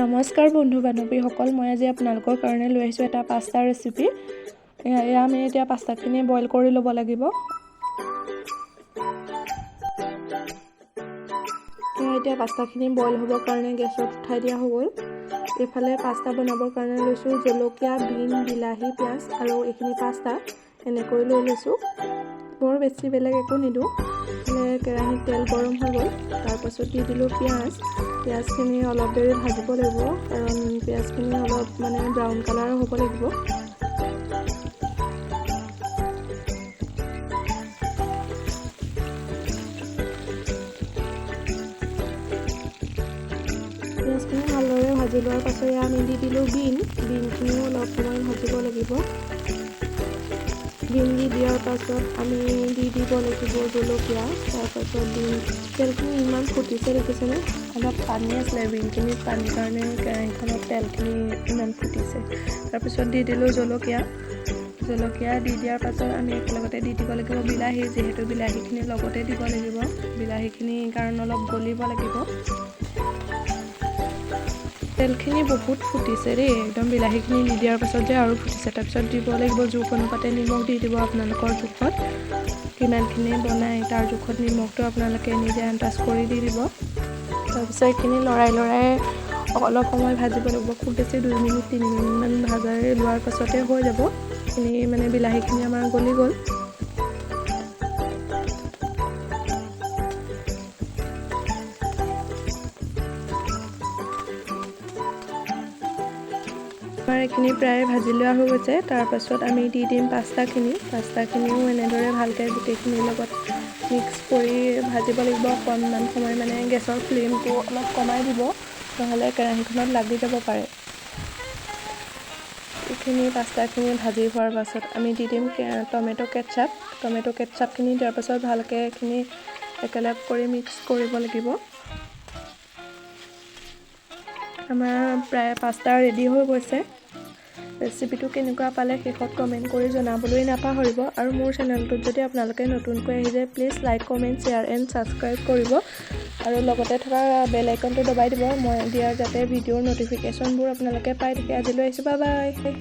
নমস্কাৰ বন্ধু বান্ধৱীসকল, মই আজি আপোনালোকৰ কাৰণে লৈ আহিছোঁ এটা পাস্তা ৰেচিপি। এয়া আমি এতিয়া পাস্তাখিনি বইল কৰি ল'ব লাগিব। এতিয়া পাস্তাখিনি বইল হ'বৰ কাৰণে গেছত উঠাই দিয়া হৈ গ'ল। এইফালে পাস্তা বনাবৰ কাৰণে লৈছোঁ জলকীয়া, বিন, বিলাহী, পিঁয়াজ আৰু এইখিনি পাস্তা এনেকৈ লৈ লৈছোঁ। বৰ বেছি বেলেগ একো নিদিওঁ। কেৰাহীত তেল গৰম হৈ গ'ল, তাৰপাছত দি দিলোঁ পিঁয়াজখিনি অলপ দেৰি ভাজিব লাগিব, কাৰণ পিঁয়াজখিনি অলপ ব্ৰাউন কালাৰ হ'ব লাগিব। পিঁয়াজখিনি ভালদৰে ভাজি লোৱাৰ পাছত আমি দি দিলোঁ বিনখিনিও অলপ সময় ভাজিব লাগিব। বিন দি দিয়াৰ পাছত আমি দি দিব লাগিব জলকীয়া, তাৰপাছত তেলখিনি ইমান ফুটিছে দেখিছেনে? অলপ পানী আছিলে বিনখিনিত, পানীৰ কাৰণে কেৰাহীখনত তেলখিনি ইমান ফুটিছে। তাৰপিছত দি দিলোঁ জলকীয়া দি দিয়াৰ পাছত আমি একেলগতে দি দিব লাগিব বিলাহী, যিহেতু বিলাহীখিনি লগতে দিব লাগিব। বিলাহীখিনি কাৰণ অলপ গলিব লাগিব। তেলখিনি বহুত ফুটিছে দেই, একদম বিলাহীখিনি দি দিয়াৰ পাছত যে আৰু ফুটিছে। তাৰপিছত দিব লাগিব জোখ অনুপাতে নিমখ দি দিব আপোনালোকৰ জোখত, কিমানখিনি বনাই তাৰ জোখত নিমখটো আপোনালোকে নিজে আন্দাজ কৰি দি দিব। তাৰপিছত এইখিনি লৰাই অলপ সময় ভাজিব লাগিব, খুব বেছি 2 মিনিট 3 মিনিটমান ভাজাই লোৱাৰ পাছতে হৈ যাব। এইখিনি বিলাহীখিনি আমাৰ গলি গ'ল। এইখিনি প্ৰায় ভাজি লোৱা হৈ গৈছে। তাৰপাছত আমি দি দিম পাস্তাখিনিও এনেদৰে ভালকৈ গোটেইখিনিৰ লগত মিক্স কৰি ভাজিব লাগিব। অকণমান সময় গেছৰ ফ্লেমটো অলপ কমাই দিব, নহ'লে কেৰাহীখনত লাগি যাব পাৰে। এইখিনি পাস্তাখিনি ভাজি হোৱাৰ পাছত আমি দি দিম টমেট' কেটচাপখিনি দিয়াৰ পাছত ভালকৈ এইখিনি একেলগ কৰি মিক্স কৰিব লাগিব। আমাৰ প্ৰায় পাস্তা ৰেডি হৈ গৈছে। ৰেচিপিটো কেনেকুৱা পালে শেষত কমেণ্ট কৰি জনাবলৈ নাপাহৰিব। আৰু মোৰ চেনেলটোত যদি আপোনালোকে নতুনকৈ আহিছে, please like, comment, share and subscribe কৰিব। আৰু লগতে থকা বেল আইকনটো দবাই দিব, মই দিয়াৰ যাতে ভিডিঅ'ৰ ন'টিফিকেশ্যনবোৰ আপোনালোকে পাই থাকে। আজিলৈ আহিছোঁ, বাই বাই।